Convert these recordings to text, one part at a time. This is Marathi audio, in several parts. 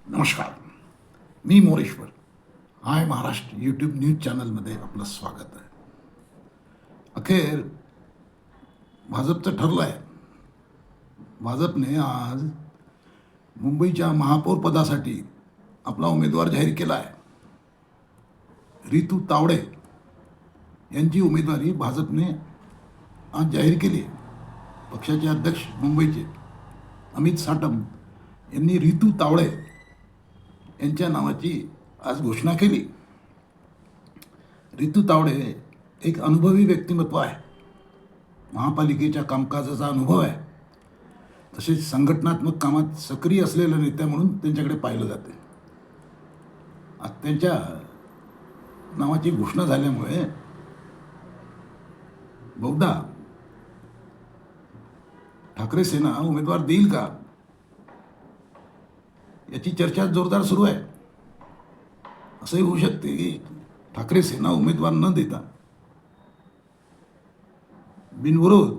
नमस्कार. मी मोरेश्वर. हाय महाराष्ट्र यूट्यूब न्यूज चॅनलमध्ये आपलं स्वागत आहे. अखेर भाजपचं ठरलं आहे. भाजपने आज मुंबईच्या महापौर पदासाठी आपला उमेदवार जाहीर केला आहे. रितू तावडे यांची उमेदवारी भाजपने आज जाहीर केली आहे. पक्षाचे अध्यक्ष मुंबईचे अमित साटम यांनी रितू तावडे यांच्या नावाची आज घोषणा केली. रितू तावडे एक अनुभवी व्यक्तिमत्व आहे. महापालिकेच्या कामकाजाचा अनुभव आहे. तसेच संघटनात्मक कामात सक्रिय असलेला नेत्या म्हणून त्यांच्याकडे पाहिलं जाते. आज त्यांच्या नावाची घोषणा झाल्यामुळे बहुधा ठाकरे सेना उमेदवार देईल का याची चर्चा जोरदार सुरू आहे. असंही होऊ शकते की ठाकरे सेना उमेदवार न देता बिनविरोध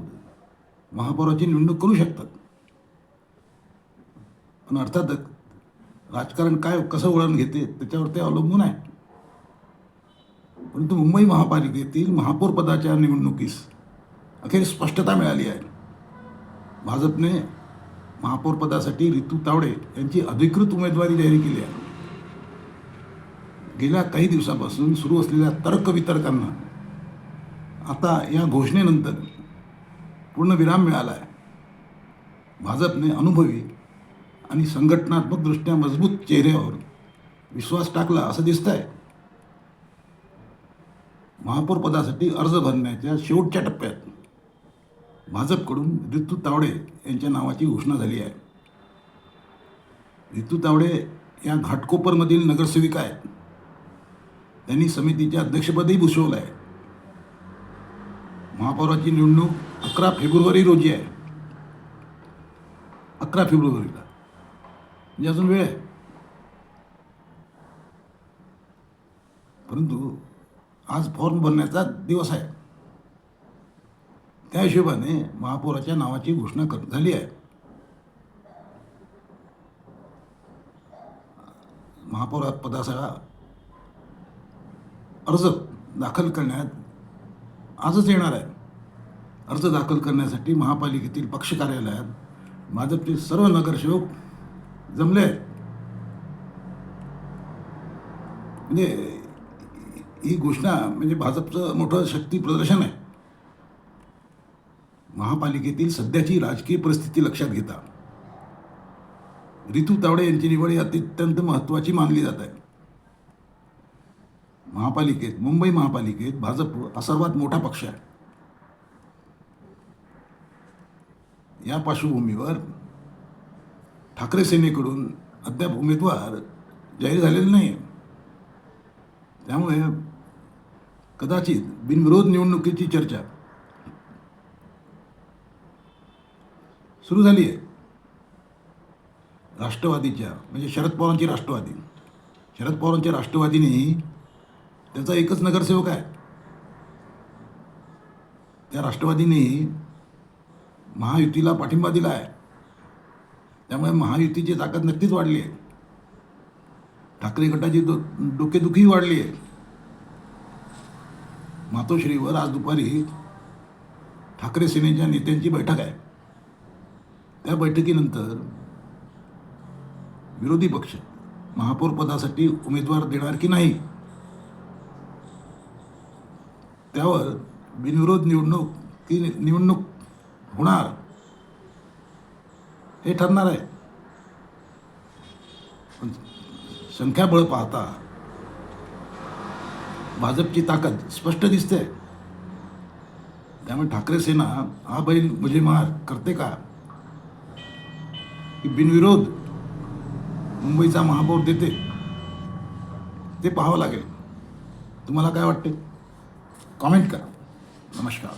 महापौराची निवडणूक करू शकतात. पण अर्थातच राजकारण काय कसं वळण घेते त्याच्यावर ते अवलंबून आहे. परंतु मुंबई महापालिकेतील महापौर पदाच्या निवडणुकीस अखेर स्पष्टता मिळाली आहे. भाजपने महापौर पदासाठी रितू तावडे यांची अधिकृत उमेदवारी जाहीर केली आहे. गेल्या काही दिवसापासून सुरू असलेल्या तर्कवितर्कांना आता या घोषणेनंतर पूर्ण विराम मिळाला आहे. भाजपने अनुभवी आणि संघटनात्मकदृष्ट्या मजबूत चेहऱ्यावर विश्वास टाकला असं दिसत आहे. महापौर पदासाठी अर्ज भरण्याच्या शेवटच्या टप्प्यात भाजपकडून रितू तावडे यांच्या नावाची घोषणा झाली आहे. रितू तावडे या घाटकोपरमधील नगरसेविका आहेत. त्यांनी समितीचे अध्यक्षपदही भूषवलं आहे. महापौराची निवडणूक 11 फेब्रुवारी रोजी आहे. 11 फेब्रुवारीला म्हणजे अजून वेळ आहे. परंतु आज फॉर्म भरण्याचा दिवस आहे. त्या हिशोबाने महापौराच्या नावाची घोषणा झाली आहे. महापौर पदाचा अर्ज दाखल करण्यात आजच येणार आहे. अर्ज दाखल करण्यासाठी महापालिकेतील पक्ष कार्यालयात भाजपचे सर्व नगरसेवक जमले आहेत. म्हणजे ही घोषणा म्हणजे भाजपचं मोठं शक्ती प्रदर्शन आहे. महापालिकेतील सध्याची राजकीय परिस्थिती लक्षात घेता रितू तावडे यांची निवड ही अत्यंत महत्त्वाची मानली जात आहे. मुंबई महापालिकेत भाजप हा सर्वात मोठा पक्ष आहे. या पार्श्वभूमीवर ठाकरे सेनेकडून अद्याप उमेदवार जाहीर झालेले नाही. त्यामुळे कदाचित बिनविरोध निवडणुकीची चर्चा सुरू झाली आहे. राष्ट्रवादीच्या म्हणजे शरद पवारांच्या राष्ट्रवादीने त्याचा एकच नगरसेवक आहे. त्या राष्ट्रवादीने महायुतीला पाठिंबा दिला आहे. त्यामुळे महायुतीची ताकद नक्कीच वाढली आहे. ठाकरे गटाची डोकेदुखी वाढली आहे. मातोश्रीवर आज दुपारी ठाकरे सेनेच्या नेत्यांची बैठक आहे. त्या बैठकीनंतर विरोधी पक्ष महापौर पदासाठी उमेदवार देणार की नाही त्यावर बिनविरोध निवडणूक होणार हे ठरणार आहे. पण संख्याबळ पाहता भाजपची ताकद स्पष्ट दिसते. त्यामुळे ठाकरे सेना हा बैल मुझे मार करते का की बिनविरोध मुंबईचा महापौर देते ते पाहावं लागेल. तुम्हाला काय वाटते? कॉमेंट करा. नमस्कार.